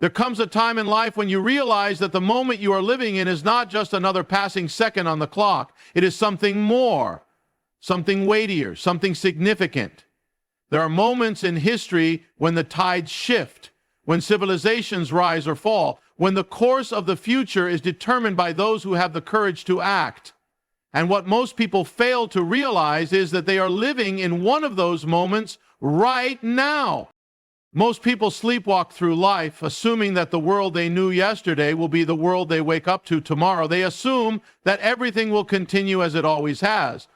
There comes a time in life when you realize that the moment you are living in is not just another passing second on the clock. It is something more, something weightier, something significant. There are moments in history when the tides shift, when civilizations rise or fall, when the course of the future is determined by those who have the courage to act. And what most people fail to realize is that they are living in one of those moments right now. Most people sleepwalk through life, assuming that the world they knew yesterday will be the world they wake up to tomorrow. They assume that everything will continue as it always has.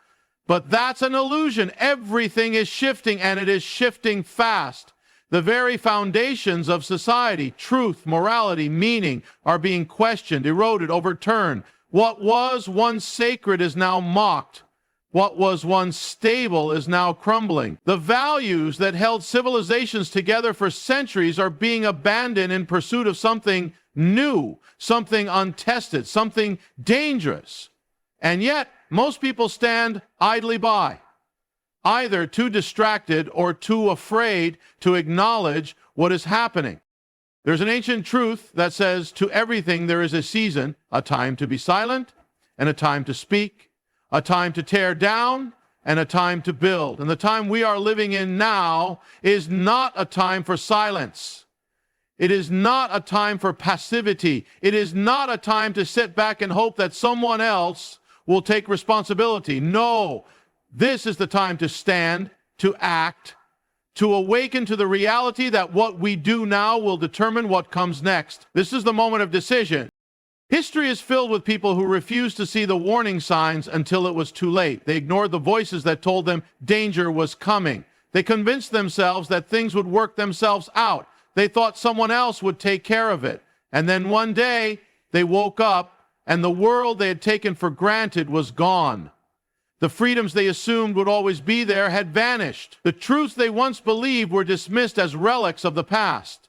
But that's an illusion. Everything is shifting, and it is shifting fast. The very foundations of society, truth, morality, meaning, are being questioned, eroded, overturned. What was once sacred is now mocked. What was once stable is now crumbling. The values that held civilizations together for centuries are being abandoned in pursuit of something new, something untested, something dangerous. And yet, most people stand idly by, either too distracted or too afraid to acknowledge what is happening. There's an ancient truth that says, to everything there is a season, a time to be silent and a time to speak, a time to tear down and a time to build. And the time we are living in now is not a time for silence. It is not a time for passivity. It is not a time to sit back and hope that someone else will take responsibility. No, this is the time to stand, to act, to awaken to the reality that what we do now will determine what comes next. This is the moment of decision. History is filled with people who refused to see the warning signs until it was too late. They ignored the voices that told them danger was coming. They convinced themselves that things would work themselves out. They thought someone else would take care of it. And then one day, they woke up, and the world they had taken for granted was gone. The freedoms they assumed would always be there had vanished. The truths they once believed were dismissed as relics of the past.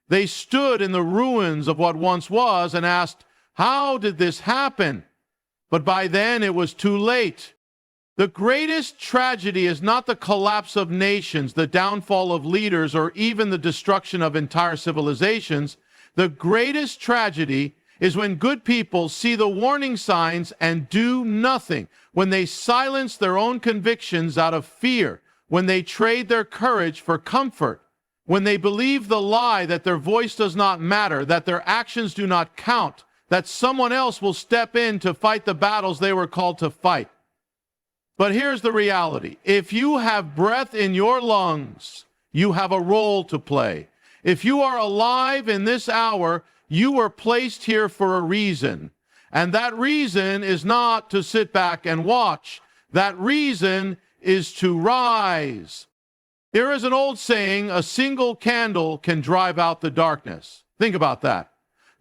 They stood in the ruins of what once was and asked, how did this happen? But by then it was too late. The greatest tragedy is not the collapse of nations, the downfall of leaders, or even the destruction of entire civilizations. The greatest tragedy is when good people see the warning signs and do nothing, when they silence their own convictions out of fear, when they trade their courage for comfort, when they believe the lie that their voice does not matter, that their actions do not count, that someone else will step in to fight the battles they were called to fight. But here's the reality. If you have breath in your lungs, you have a role to play. If you are alive in this hour, you were placed here for a reason. And that reason is not to sit back and watch. That reason is to rise. There is an old saying, a single candle can drive out the darkness. Think about that.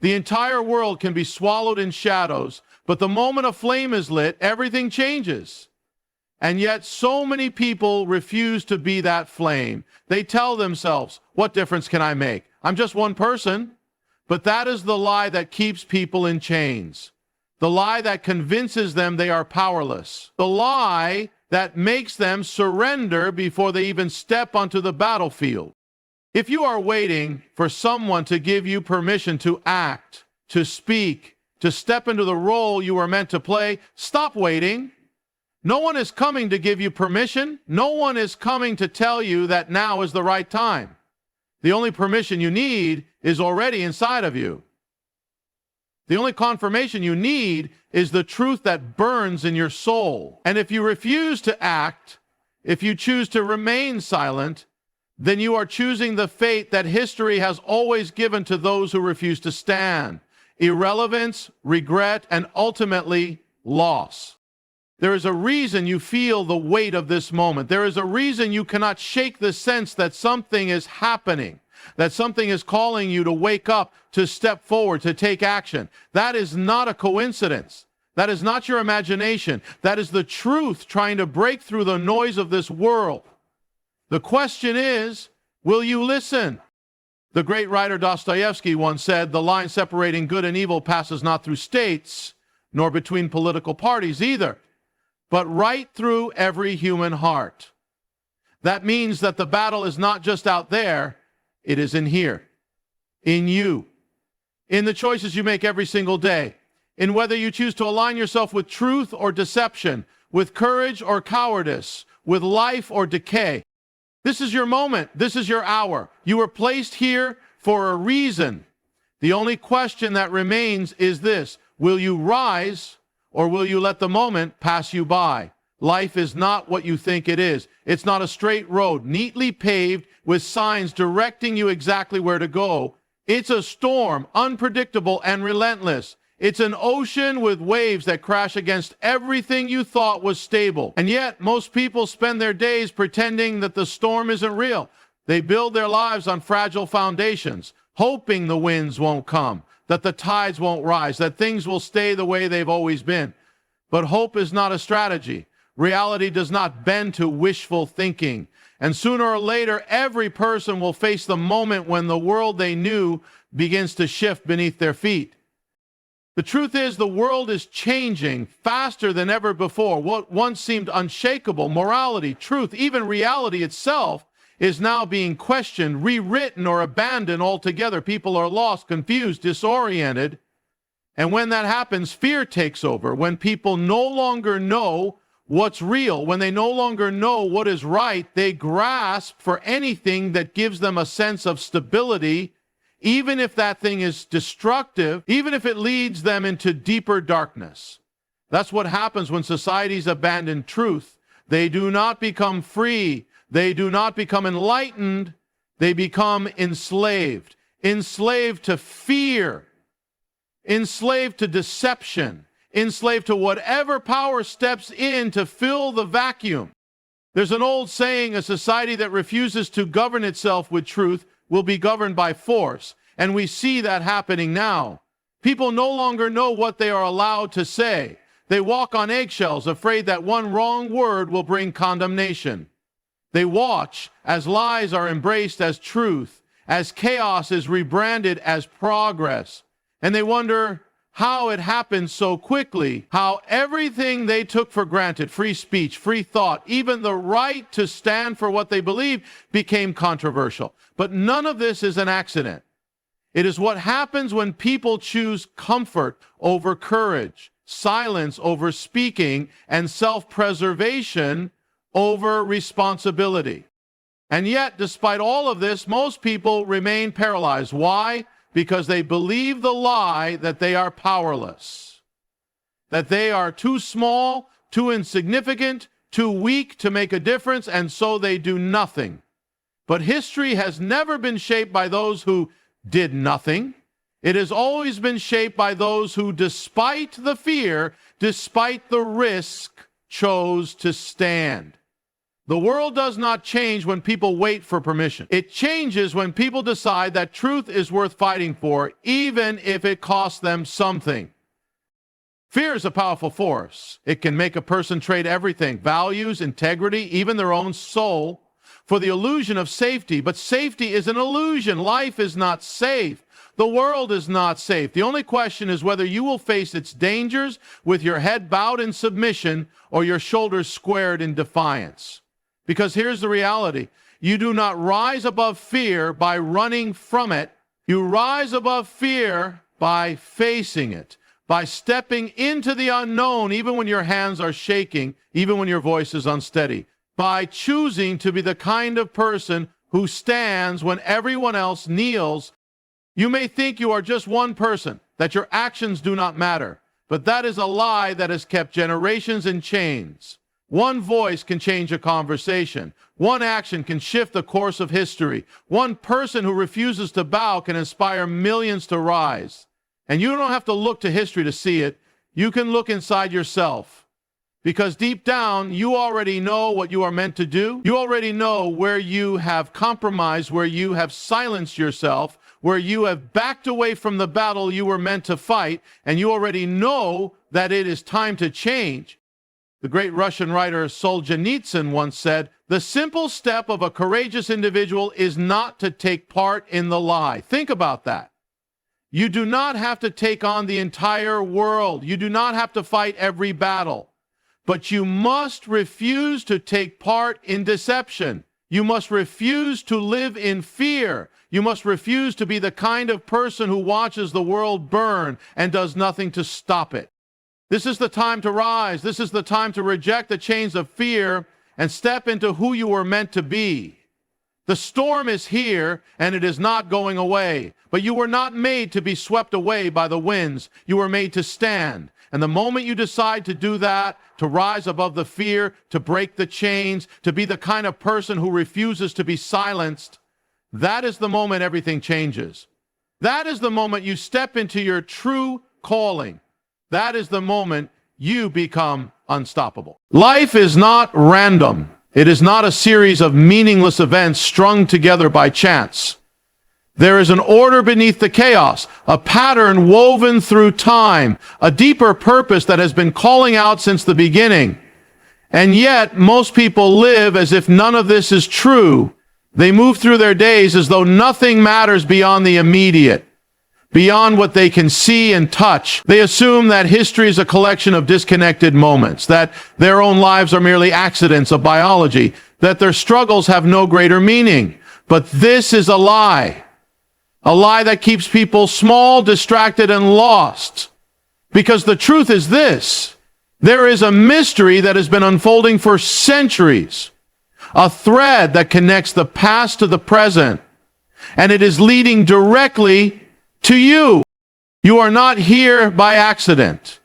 The entire world can be swallowed in shadows, but the moment a flame is lit, everything changes. And yet so many people refuse to be that flame. They tell themselves, what difference can I make? I'm just one person. But that is the lie that keeps people in chains. The lie that convinces them they are powerless. The lie that makes them surrender before they even step onto the battlefield. If you are waiting for someone to give you permission to act, to speak, to step into the role you were meant to play, stop waiting. No one is coming to give you permission. No one is coming to tell you that now is the right time. The only permission you need is already inside of you. The only confirmation you need is the truth that burns in your soul. And if you refuse to act, if you choose to remain silent, then you are choosing the fate that history has always given to those who refuse to stand: irrelevance, regret, and ultimately loss. There is a reason you feel the weight of this moment. There is a reason you cannot shake the sense that something is happening, that something is calling you to wake up, to step forward, to take action. That is not a coincidence. That is not your imagination. That is the truth trying to break through the noise of this world. The question is, will you listen? The great writer Dostoevsky once said, the line separating good and evil passes not through states, nor between political parties either, but right through every human heart. That means that the battle is not just out there, it is in here. in you, in the choices you make every single day, in whether you choose to align yourself with truth or deception, with courage or cowardice, with life or decay. This is your moment. This is your hour. You were placed here for a reason. The only question that remains is this: will you rise, or will you let the moment pass you by? Life is not what you think it is. It's not a straight road, neatly paved with signs directing you exactly where to go. It's a storm, unpredictable and relentless. It's an ocean with waves that crash against everything you thought was stable. And yet, most people spend their days pretending that the storm isn't real. They build their lives on fragile foundations, hoping the winds won't come, that the tides won't rise, that things will stay the way they've always been. But hope is not a strategy. Reality does not bend to wishful thinking. And sooner or later, every person will face the moment when the world they knew begins to shift beneath their feet. The truth is, the world is changing faster than ever before. What once seemed unshakable, morality, truth, even reality itself, is now being questioned, rewritten, or abandoned altogether. People are lost, confused, disoriented. And when that happens, fear takes over. When people no longer know what's real, when they no longer know what is right, they grasp for anything that gives them a sense of stability, even if that thing is destructive, even if it leads them into deeper darkness. That's what happens when societies abandon truth. They do not become free. They do not become enlightened. They become enslaved. Enslaved to fear. Enslaved to deception. Enslaved to whatever power steps in to fill the vacuum. There's an old saying: a society that refuses to govern itself with truth will be governed by force. And we see that happening now. People no longer know what they are allowed to say. They walk on eggshells, afraid that one wrong word will bring condemnation. They watch as lies are embraced as truth, as chaos is rebranded as progress. And they wonder how it happened so quickly, how everything they took for granted, free speech, free thought, even the right to stand for what they believe, became controversial. But none of this is an accident. It is what happens when people choose comfort over courage, silence over speaking, and self-preservation over responsibility. And yet, despite all of this, most people remain paralyzed. Why? Because they believe the lie that they are powerless, that they are too small, too insignificant, too weak to make a difference, and so they do nothing. But history has never been shaped by those who did nothing. It has always been shaped by those who, despite the fear, despite the risk, chose to stand. The world does not change when people wait for permission. It changes when people decide that truth is worth fighting for, even if it costs them something. Fear is a powerful force. It can make a person trade everything, values, integrity, even their own soul, for the illusion of safety. But safety is an illusion. Life is not safe. The world is not safe. The only question is whether you will face its dangers with your head bowed in submission or your shoulders squared in defiance. Because here's the reality. You do not rise above fear by running from it. You rise above fear by facing it, by stepping into the unknown, even when your hands are shaking, even when your voice is unsteady, by choosing to be the kind of person who stands when everyone else kneels. You may think you are just one person, that your actions do not matter, but that is a lie that has kept generations in chains. One voice can change a conversation. One action can shift the course of history. One person who refuses to bow can inspire millions to rise. And you don't have to look to history to see it. You can look inside yourself. Because deep down, you already know what you are meant to do. You already know where you have compromised, where you have silenced yourself, where you have backed away from the battle you were meant to fight, and you already know that it is time to change. The great Russian writer Solzhenitsyn once said, "The simple step of a courageous individual is not to take part in the lie." Think about that. You do not have to take on the entire world. You do not have to fight every battle. But you must refuse to take part in deception. You must refuse to live in fear. You must refuse to be the kind of person who watches the world burn and does nothing to stop it. This is the time to rise. This is the time to reject the chains of fear and step into who you were meant to be. The storm is here, and it is not going away. But you were not made to be swept away by the winds. You were made to stand. And the moment you decide to do that, to rise above the fear, to break the chains, to be the kind of person who refuses to be silenced, that is the moment everything changes. That is the moment you step into your true calling. That is the moment you become unstoppable. Life is not random. It is not a series of meaningless events strung together by chance. There is an order beneath the chaos, a pattern woven through time, a deeper purpose that has been calling out since the beginning. And yet, most people live as if none of this is true. They move through their days as though nothing matters beyond the immediate, beyond what they can see and touch. They assume that history is a collection of disconnected moments, that their own lives are merely accidents of biology, that their struggles have no greater meaning. But this is a lie that keeps people small, distracted, and lost. Because the truth is this: there is a mystery that has been unfolding for centuries, a thread that connects the past to the present, and it is leading directly to you. You are not here by accident.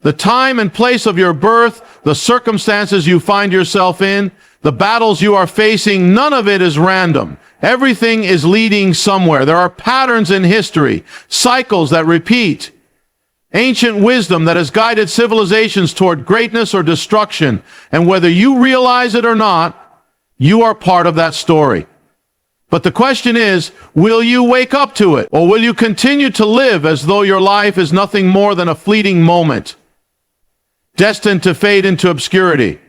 The time and place of your birth, the circumstances you find yourself in, the battles you are facing, none of it is random. Everything is leading somewhere. There are patterns in history, cycles that repeat, ancient wisdom that has guided civilizations toward greatness or destruction. And whether you realize it or not, you are part of that story. But the question is, will you wake up to it? Or will you continue to live as though your life is nothing more than a fleeting moment, destined to fade into obscurity?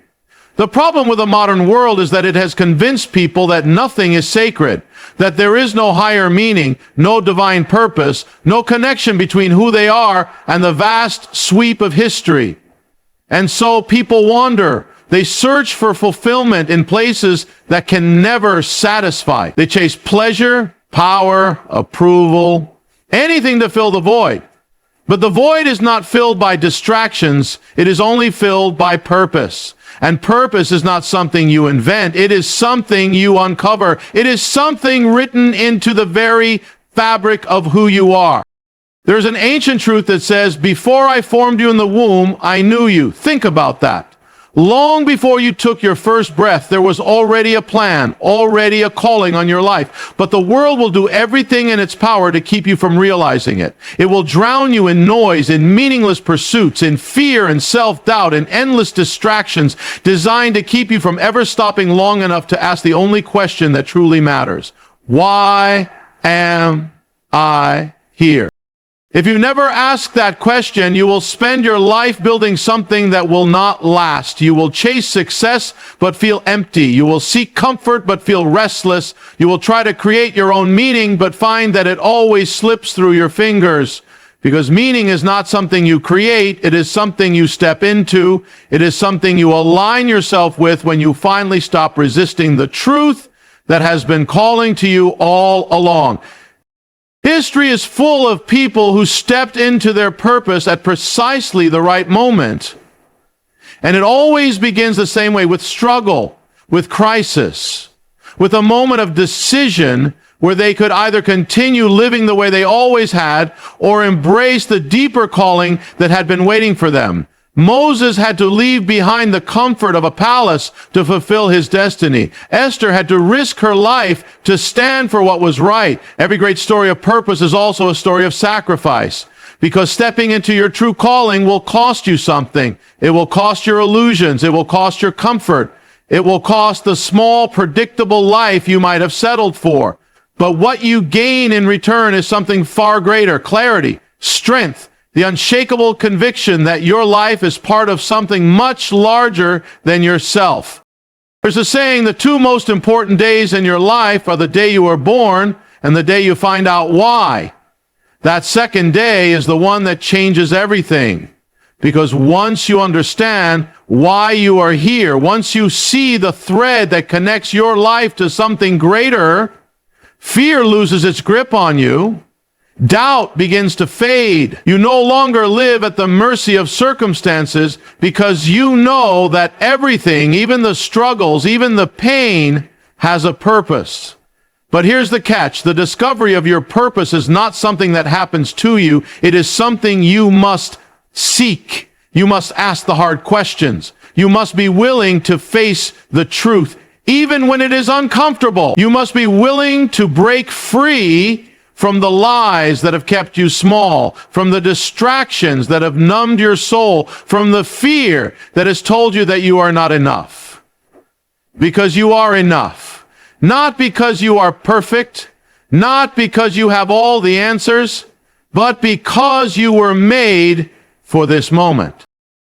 The problem with the modern world is that it has convinced people that nothing is sacred, that there is no higher meaning, no divine purpose, no connection between who they are and the vast sweep of history. And so people wander. They search for fulfillment in places that can never satisfy. They chase pleasure, power, approval, anything to fill the void. But the void is not filled by distractions. It is only filled by purpose. And purpose is not something you invent. It is something you uncover. It is something written into the very fabric of who you are. There's an ancient truth that says, before I formed you in the womb, I knew you. Think about that. Long before you took your first breath, there was already a plan, already a calling on your life. But the world will do everything in its power to keep you from realizing it. It will drown you in noise, in meaningless pursuits, in fear and self-doubt, in endless distractions designed to keep you from ever stopping long enough to ask the only question that truly matters. Why am I here? If you never ask that question, you will spend your life building something that will not last. You will chase success, but feel empty. You will seek comfort, but feel restless. You will try to create your own meaning, but find that it always slips through your fingers. Because meaning is not something you create. It is something you step into. It is something you align yourself with when you finally stop resisting the truth that has been calling to you all along. History is full of people who stepped into their purpose at precisely the right moment. And it always begins the same way, with struggle, with crisis, with a moment of decision where they could either continue living the way they always had or embrace the deeper calling that had been waiting for them. Moses had to leave behind the comfort of a palace to fulfill his destiny. Esther had to risk her life to stand for what was right. Every great story of purpose is also a story of sacrifice, because stepping into your true calling will cost you something. It will cost your illusions. It will cost your comfort. It will cost the small, predictable life you might have settled for. But what you gain in return is something far greater: clarity, strength, the unshakable conviction that your life is part of something much larger than yourself. There's a saying, the two most important days in your life are the day you were born and the day you find out why. That second day is the one that changes everything. Because once you understand why you are here, once you see the thread that connects your life to something greater, Fear loses its grip on you. Doubt begins to fade. You no longer live at the mercy of circumstances because you know that everything, even the struggles, even the pain, has a purpose. But here's the catch. The discovery of your purpose is not something that happens to you. It is something you must seek. You must ask the hard questions. You must be willing to face the truth, even when it is uncomfortable. You must be willing to break free from the lies that have kept you small, from the distractions that have numbed your soul, from the fear that has told you that you are not enough. Because you are enough. Not because you are perfect, not because you have all the answers, but because you were made for this moment.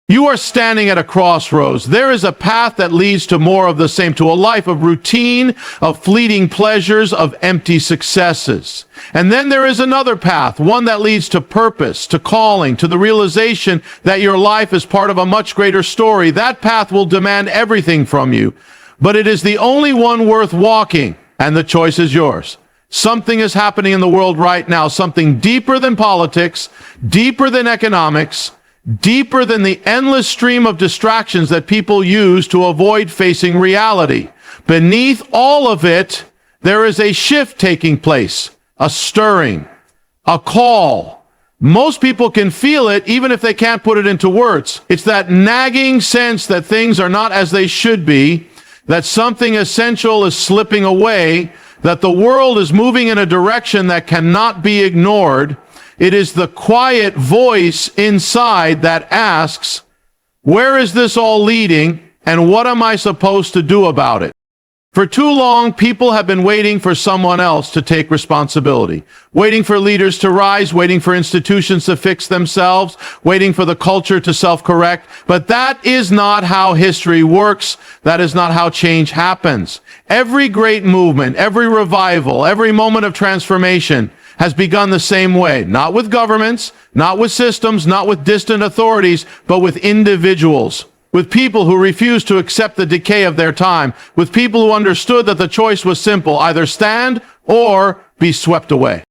You are standing at a crossroads. There is a path that leads to more of the same, to a life of routine, of fleeting pleasures, of empty successes. And then there is another path, one that leads to purpose, to calling, to the realization that your life is part of a much greater story. That path will demand everything from you, but it is the only one worth walking, and the choice is yours. Something is happening in the world right now, something deeper than politics, deeper than economics, deeper than the endless stream of distractions that people use to avoid facing reality. Beneath all of it, there is a shift taking place, a stirring, a call. Most people can feel it even if they can't put it into words. It's that nagging sense that things are not as they should be, that something essential is slipping away, that the world is moving in a direction that cannot be ignored. It is the quiet voice inside that asks, where is this all leading, and what am I supposed to do about it? For too long, people have been waiting for someone else to take responsibility, waiting for leaders to rise, waiting for institutions to fix themselves, waiting for the culture to self-correct. But that is not how history works. That is not how change happens. Every great movement, every revival, every moment of transformation has begun the same way, not with governments, not with systems, not with distant authorities, but with individuals. With people who refused to accept the decay of their time, with people who understood that the choice was simple, either stand or be swept away.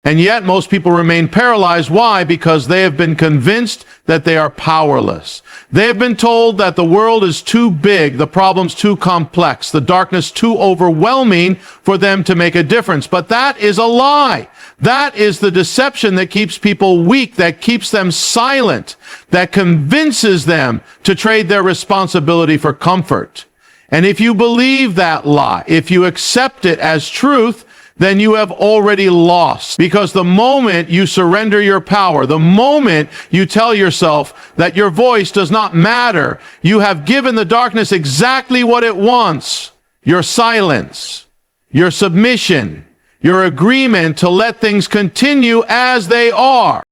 And yet most people remain paralyzed. Why? Because they have been convinced that they are powerless. They have been told that the world is too big, the problems too complex, the darkness too overwhelming for them to make a difference. But that is a lie. That is the deception that keeps people weak, that keeps them silent, that convinces them to trade their responsibility for comfort. And if you believe that lie, if you accept it as truth, then you have already lost. Because the moment you surrender your power, the moment you tell yourself that your voice does not matter, you have given the darkness exactly what it wants: your silence, your submission, your agreement to let things continue as they are.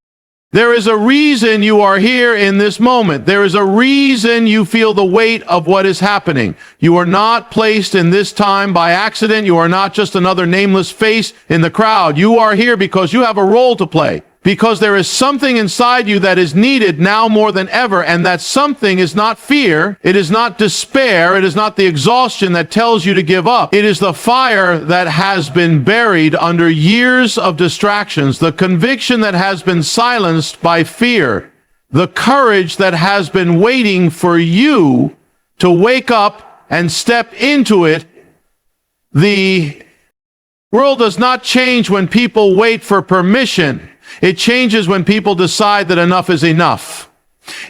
There is a reason you are here in this moment. There is a reason you feel the weight of what is happening. You are not placed in this time by accident. You are not just another nameless face in the crowd. You are here because you have a role to play. Because there is something inside you that is needed now more than ever, and that something is not fear, it is not despair, it is not the exhaustion that tells you to give up. It is the fire that has been buried under years of distractions, the conviction that has been silenced by fear, the courage that has been waiting for you to wake up and step into it. The world does not change when people wait for permission. It changes when people decide that enough is enough.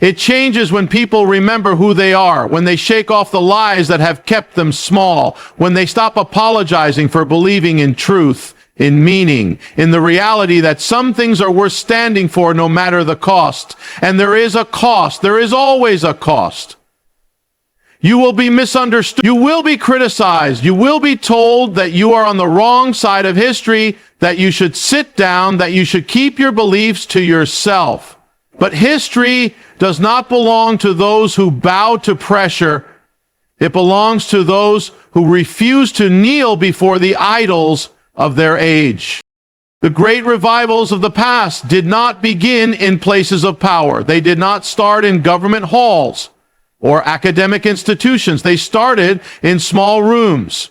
It changes when people remember who they are, when they shake off the lies that have kept them small, when they stop apologizing for believing in truth, in meaning, in the reality that some things are worth standing for no matter the cost. And there is a cost. There is always a cost. You will be misunderstood. You will be criticized. You will be told that you are on the wrong side of history, that you should sit down, that you should keep your beliefs to yourself. But history does not belong to those who bow to pressure. It belongs to those who refuse to kneel before the idols of their age. The great revivals of the past did not begin in places of power. They did not start in government halls or academic institutions. They started in small rooms,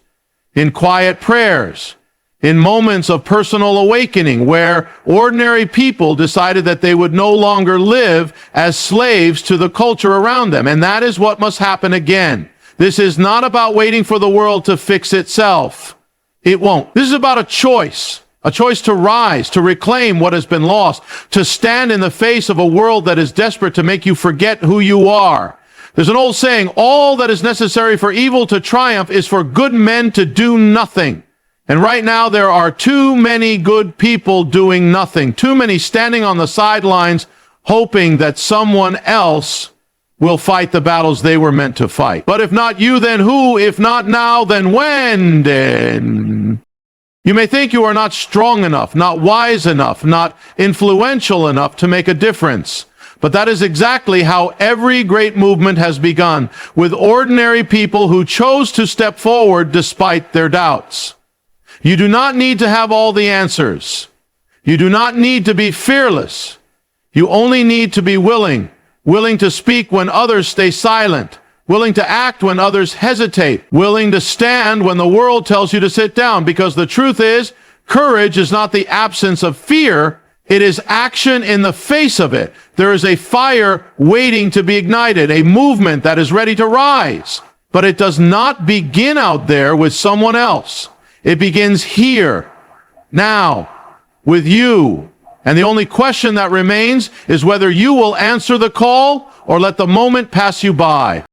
in quiet prayers, in moments of personal awakening where ordinary people decided that they would no longer live as slaves to the culture around them. And that is what must happen again. This is not about waiting for the world to fix itself. It won't. This is about a choice to rise, to reclaim what has been lost, to stand in the face of a world that is desperate to make you forget who you are. There's an old saying, all that is necessary for evil to triumph is for good men to do nothing. And right now there are too many good people doing nothing, too many standing on the sidelines hoping that someone else will fight the battles they were meant to fight. But if not you, then who? If not now, then when? Then you may think you are not strong enough, not wise enough, not influential enough to make a difference. But that is exactly how every great movement has begun, with ordinary people who chose to step forward despite their doubts. You do not need to have all the answers. You do not need to be fearless. You only need to be willing to speak when others stay silent, willing to act when others hesitate, willing to stand when the world tells you to sit down. Because the truth is, courage is not the absence of fear, it is action in the face of it. There is a fire waiting to be ignited, a movement that is ready to rise. But it does not begin out there with someone else. It begins here, now, with you. And the only question that remains is whether you will answer the call or let the moment pass you by.